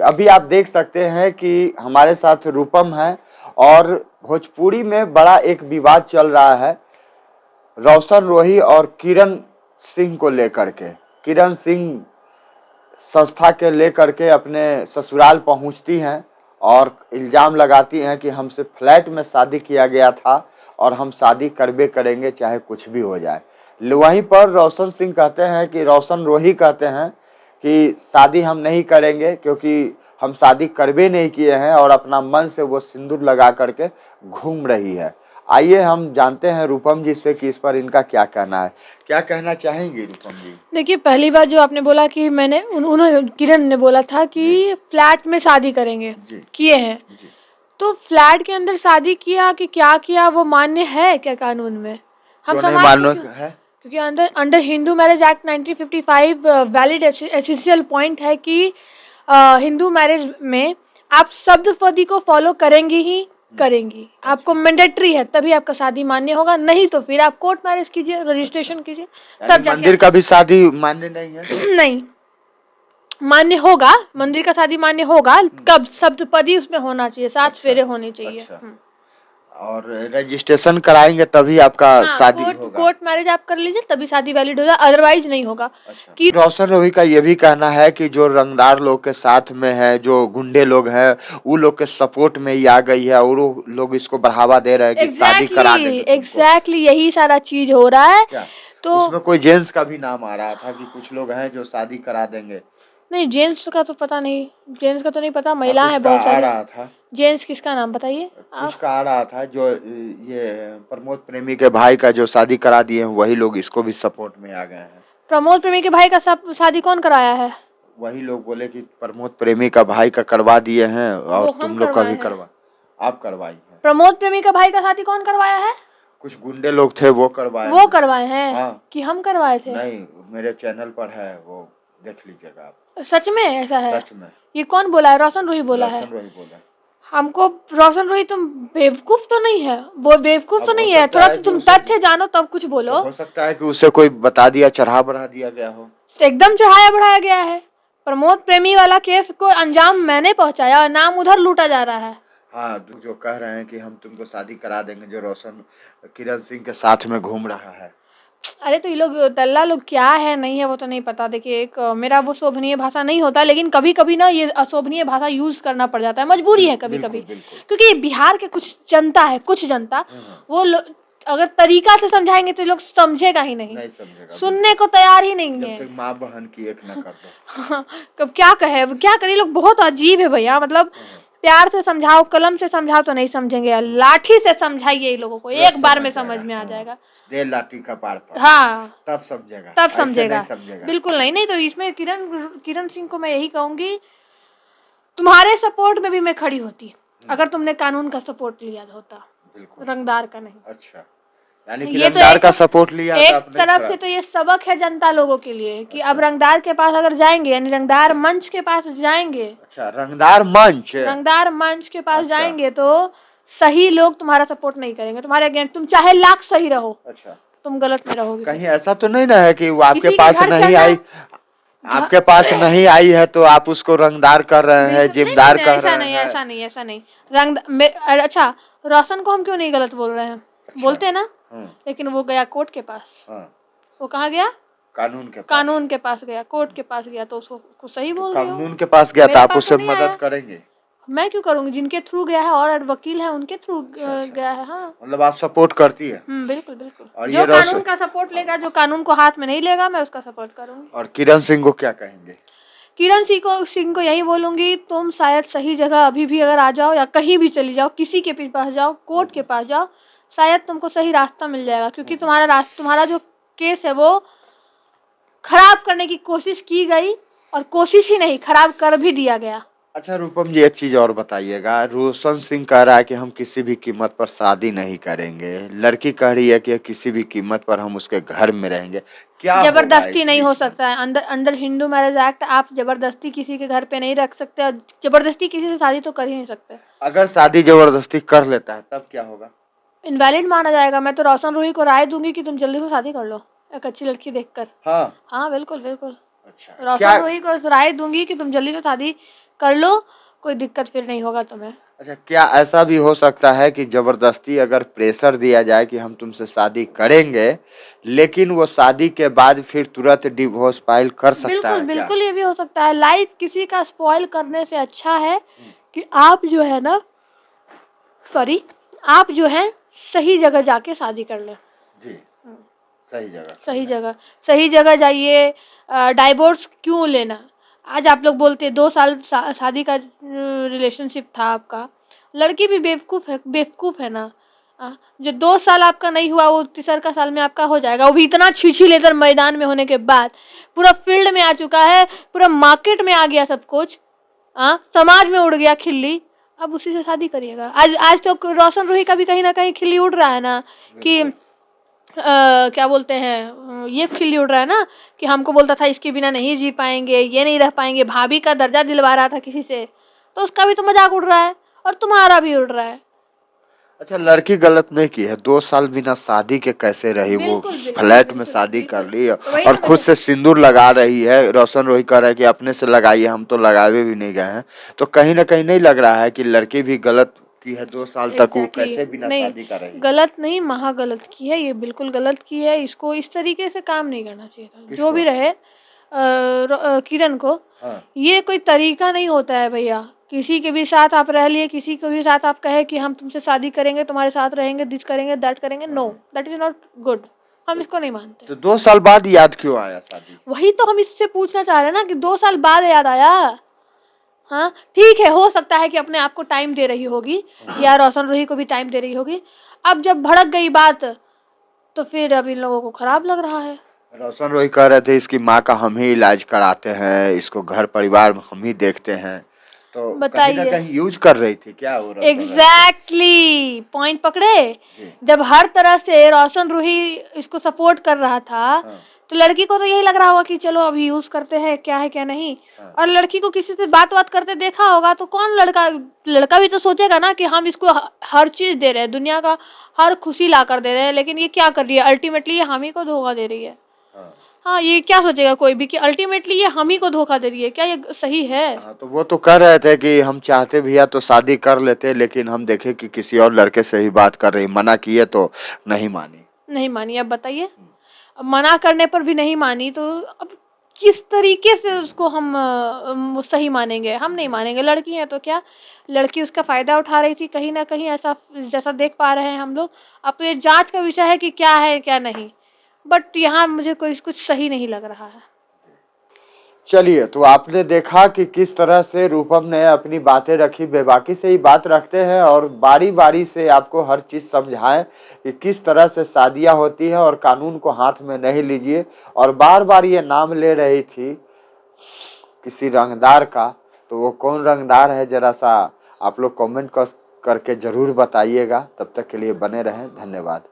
अभी आप देख सकते हैं कि हमारे साथ रूपम है और भोजपुरी में बड़ा एक विवाद चल रहा है रोशन रोही और किरण सिंह को लेकर के। किरण सिंह संस्था के लेकर के अपने ससुराल पहुंचती हैं और इल्जाम लगाती हैं कि हमसे फ्लैट में शादी किया गया था और हम शादी करबे करेंगे चाहे कुछ भी हो जाए। वहीं पर रोशन सिंह कहते हैं कि रोशन रोही कहते हैं कि शादी हम नहीं करेंगे क्योंकि हम शादी करबे नहीं किए हैं और अपना मन से वो सिंदूर लगा करके घूम रही है। आइए हम जानते हैं रूपम जी से कि इस पर इनका क्या कहना है। क्या कहना चाहेंगे रूपम जी? देखिए, पहली बात जो आपने बोला कि मैंने उन्होंने किरण ने बोला था कि फ्लैट में शादी करेंगे, किए हैं। तो फ्लैट के अंदर शादी किया कि क्या किया वो मान्य है क्या कानून में? हम समाज है क्योंकि under Hindu marriage act 1955 valid essential point है कि हिंदू मैरिज में आप शब्द पदी को फॉलो करेंगे ही करेंगी, आपको मैंडेटरी है, तभी आपका शादी मान्य होगा, नहीं तो फिर आप कोर्ट मैरिज कीजिए, रजिस्ट्रेशन कीजिए, तब मंदिर का भी शादी मान्य नहीं है? नहीं मान्य होगा, मंदिर का शादी मान्य होगा, कब सप्तपदी उसमें होना चाहिए, 7 फेरे होने चाहिए। अच्छा। और रजिस्ट्रेशन कराएंगे तभी आपका शादी होगा। कोर्ट मैरिज आप कर लीजिए तभी शादी वैलिड होगा, अदरवाइज नहीं होगा। अच्छा। कि रोशन रोही का ये भी कहना है कि जो रंगदार लोग के साथ में है, जो गुंडे लोग हैं, वो लोग के सपोर्ट में ही आ गई है और वो लोग इसको बढ़ावा दे रहे हैं कि शादी करा देंगे। एग्जैक्टली यही सारा चीज हो रहा है। तो उसमें कोई जेंट्स का भी नाम आ रहा था कि कुछ लोग हैं जो शादी करा देंगे। नहीं, जेंट्स का तो पता नहीं, जेंट्स का तो नहीं पता, महिला है बहुत सारी। आ रहा था जेंट्स, किसका नाम बताइए? उसका आ रहा था जो ये प्रमोद प्रेमी के भाई का जो शादी करा दिए हैं, वही लोग इसको भी सपोर्ट में आ गए हैं। प्रमोद प्रेमी के भाई का शादी कौन कराया है? वही लोग बोले कि प्रमोद प्रेमी का भाई का करवा दिए हैं और तुम लोग का भी आप करवाई है। प्रमोद प्रेमी का भाई का शादी कौन करवाया है? कुछ गुंडे लोग थे वो करवाए हैं। हाँ। कि हम करवाए थे? नहीं, मेरे चैनल पर है, वो देख लीजिएगा आप। सच में ऐसा है? सच में। ये कौन बोला है? रोशन रोही बोला है? रोशन रोही बोला। हमको रोशन रोही तुम बेवकूफ तो नहीं है, वो बेवकूफ तो नहीं है, थोड़ा तो तुम तथ्य जानो तब कुछ बोलो। हो सकता है कि उसे कोई बता दिया, चढ़ा बढ़ा दिया गया हो। एकदम चढ़ाया बढ़ाया गया है। प्रमोद प्रेमी वाला केस को अंजाम मैंने पहुंचाया और नाम उधर लूटा जा रहा है। हाँ, जो कह रहे हैं कि हम तुमको शादी करा देंगे, जो रोशन किरण सिंह के साथ में घूम रहा है। अरे तो ये लोग दल्ला लोग क्या है नहीं है वो तो नहीं पता। देखिए, एक मेरा वो शोभनीय भाषा नहीं होता, लेकिन कभी कभी ना ये अशोभनीय भाषा यूज करना पड़ जाता है, मजबूरी है कभी कभी, क्योंकि बिहार के कुछ जनता है, कुछ जनता वो अगर तरीका से समझाएंगे तो लोग समझेगा ही नहीं समझेगा, सुनने को तैयार ही नहीं है। माँ बहन की एक न कर दो। कब क्या कहे, क्या करे, लोग बहुत अजीब है भैया। मतलब प्यार से समझाओ, कलम से समझाओ तो नहीं समझेंगे, लाठी से समझाइए इन लोगों को, एक बार में समझ में आ जाएगा। दे लाठी का पार पर। हाँ, तब समझेगा। बिल्कुल नहीं तो इसमें किरण सिंह को मैं यही कहूंगी, तुम्हारे सपोर्ट में भी मैं खड़ी होती अगर तुमने कानून का सपोर्ट लिया होता, रंगदार का नहीं। अच्छा, यानी कि रंगदार का सपोर्ट लिया एक तरफ से तो ये सबक है जनता लोगों के लिए कि अब रंगदार के पास अगर जाएंगे, यानी रंगदार मंच के पास जाएंगे। अच्छा, रंगदार मंच के पास जाएंगे तो सही लोग तुम्हारा सपोर्ट नहीं करेंगे, तुम्हारे अगेंस्ट, तुम चाहे लाख सही रहो। अच्छा, तुम गलत में रहोगे। कहीं ऐसा तो नहीं ना है कि वो आपके पास नहीं आई, आपके पास नहीं आई है तो आप उसको रंगदार कर रहे हैं, जिम्मेदार कर रहे हैं? ऐसा नहीं। अच्छा, रोशन को हम क्यों नहीं गलत बोल रहे हैं? बोलते हैं ना, लेकिन वो गया कोर्ट के पास। वो कहाँ गया? कानून के पास गया, कोर्ट के पास गया, तो उसको सही बोल रहे हो। कानून के पास गया तो आप उससे मदद करेंगे? मैं क्यों करूंगी, जिनके थ्रू गया है और वकील है उनके थ्रू गया है। हाँ, मतलब आप सपोर्ट करती है? बिल्कुल बिल्कुल। और जो कानून का सपोर्ट लेगा, जो कानून को हाथ में नहीं लेगा, मैं उसका सपोर्ट करूंगी। और किरण सिंह को क्या कहेंगे? किरण सिंह को यही बोलूंगी, तुम शायद सही जगह अभी भी अगर आ जाओ, या कहीं भी चली जाओ, किसी के पास जाओ, कोर्ट के पास जाओ, शायद तुमको सही रास्ता मिल जाएगा, क्योंकि तुम्हारा जो केस है वो खराब करने की कोशिश की गई, और कोशिश ही नहीं, खराब कर भी दिया गया। अच्छा रूपम जी, एक चीज और बताइएगा, रोशन सिंह कह रहा है कि हम किसी भी कीमत पर शादी नहीं करेंगे, लड़की कह रही है कि किसी भी कीमत पर हम उसके घर में रहेंगे। क्या जबरदस्ती नहीं हो सकता है, अंडर हिंदू मैरिज एक्ट आप जबरदस्ती किसी के घर पे नहीं रख सकते, और जबरदस्ती किसी से शादी तो कर ही नहीं सकते। अगर शादी जबरदस्ती कर लेता है तब क्या होगा? इनवैलिड माना जाएगा। मैं तो रोशन रोही को राय दूंगी कि तुम जल्दी से शादी कर लो, एक अच्छी लड़की देखकर। हाँ बिल्कुल बिल्कुल। अच्छा, रोशन रोही को राय दूंगी कि तुम जल्दी से शादी कर लो, कोई दिक्कत फिर नहीं होगा तुम्हें। अच्छा, क्या ऐसा भी हो सकता है कि जबरदस्ती अगर प्रेशर दिया जाए कि हम तुमसे शादी करेंगे, लेकिन वो शादी के बाद फिर तुरंत डिवोर्स फाइल कर सकता बिल्कुल है क्या? बिल्कुल, ये भी हो सकता है। लाइफ किसी का स्पॉइल करने से अच्छा है कि आप जो है ना, सॉरी, आप जो है सही जगह जाके शादी कर लें। जी, सही जगह। सही जगह, सही जगह जाइए। डाइवोर्स क्यों लेना? आज आप लोग बोलते हैं 2 साल शादी का रिलेशनशिप था आपका, लड़की भी बेवकूफ़ है ना। जो 2 साल आपका नहीं हुआ वो तीसरा साल में आपका हो जाएगा, वो भी इतना छीछी लेकर मैदान में होने के बाद, पूरा फील्ड में आ चुका है, पूरा मार्केट में आ गया सब कुछ, समाज में उड़ गया खिल्ली, अब उसी से शादी करिएगा। आज आज तो रोशन रूही का भी कहीं ना कहीं खिल्ली उड़ रहा है ना कि क्या बोलते हैं, ये खिल्ली उड़ रहा है ना कि हमको बोलता था इसके बिना नहीं जी पाएंगे, ये नहीं रह पाएंगे, भाभी का दर्जा दिलवा रहा था किसी से, तो उसका भी तो मजाक उड़ रहा है और तुम्हारा भी उड़ रहा है। अच्छा, लड़की गलत नहीं की है, 2 साल बिना शादी के कैसे रही? वो बिल्कुल बिल्कुल फ्लैट में बिल्कुल शादी कर बिल्कुल, ली तो वही और तो मैं खुद से सिंदूर लगा रही है। रोशन रोही कह रहा है कि अपने से लगाइए, हम तो लगावे भी नहीं गए हैं। तो कहीं ना कहीं नहीं लग रहा है कि लड़की भी गलत की है? 2 साल तक वो एग्जैक्टली कैसे बिना नहीं, शादी कर रही? गलत नहीं, महा गलत की है, ये बिल्कुल गलत की है। इसको इस तरीके से काम नहीं करना चाहिए था, जो किसको? भी रहे, किरण को। हाँ, ये कोई तरीका नहीं होता है भैया। किसी के भी साथ आप रह लिए, किसी के भी साथ आप कहे कि हम तुमसे शादी करेंगे, तुम्हारे साथ रहेंगे, दिस करेंगे, दैट करेंगे, no, that is not good. हम इसको नहीं मानते। तो 2 साल बाद याद क्यों आया शादी? वही तो हम इससे पूछना चाह रहे हैं ना कि 2 साल बाद याद आया। हाँ, ठीक है, हो सकता है कि अपने आप को टाइम दे रही होगी या रोशन रूही को भी टाइम दे रही होगी। अब जब भड़क गई बात, तो फिर अब इन लोगों को खराब लग रहा है। रोशन रोही कह रहे थे इसकी माँ का हम ही इलाज कराते हैं, इसको घर परिवार में हम ही देखते हैं। तो कहीं ना बताइए, कहीं यूज कर रही थी क्या वो रोशन रोही को? एग्जैक्टली पॉइंट पकड़े। जी। जब हर तरह से रोशन रूही इसको सपोर्ट कर रहा था, हाँ, तो लड़की को तो यही लग रहा होगा कि चलो अभी यूज करते हैं, क्या है क्या नहीं। हाँ। और लड़की को किसी से बात करते देखा होगा, तो कौन लड़का लड़का भी तो सोचेगा ना कि हम इसको हर चीज दे रहे हैं, दुनिया का हर खुशी ला कर दे रहे हैं, लेकिन ये क्या कर रही है, अल्टीमेटली ये हम ही को धोखा दे रही है। हाँ। हाँ, ये क्या सोचेगा कोई भी कि अल्टीमेटली ये हम ही को धोखा दे रही है, क्या ये सही है? हाँ, तो वो तो कह रहे थे कि हम चाहते भी है तो शादी कर लेते, लेकिन हम देखे कि किसी और लड़के से ही बात कर रही, मना किए तो नहीं मानी। नहीं मानी, अब बताइए। अब मना करने पर भी नहीं मानी, तो अब किस तरीके से उसको हम सही मानेंगे? हम नहीं मानेंगे। लड़की है तो क्या, लड़की उसका फायदा उठा रही थी कहीं ना कहीं, ऐसा जैसा देख पा रहे हैं हम लोग। अब तो ये जांच का विषय है कि क्या है क्या नहीं, बट यहाँ मुझे कोई कुछ सही नहीं लग रहा है। चलिए, तो आपने देखा कि किस तरह से रूपम ने अपनी बातें रखी, बेबाकी से ही बात रखते हैं और बारी बारी से आपको हर चीज समझाएं कि किस तरह से शादियां होती है और कानून को हाथ में नहीं लीजिए। और बार बार ये नाम ले रही थी किसी रंगदार का, तो वो कौन रंगदार है जरा सा आप लोग कमेंट करके जरूर बताइएगा। तब तक के लिए बने रहें, धन्यवाद।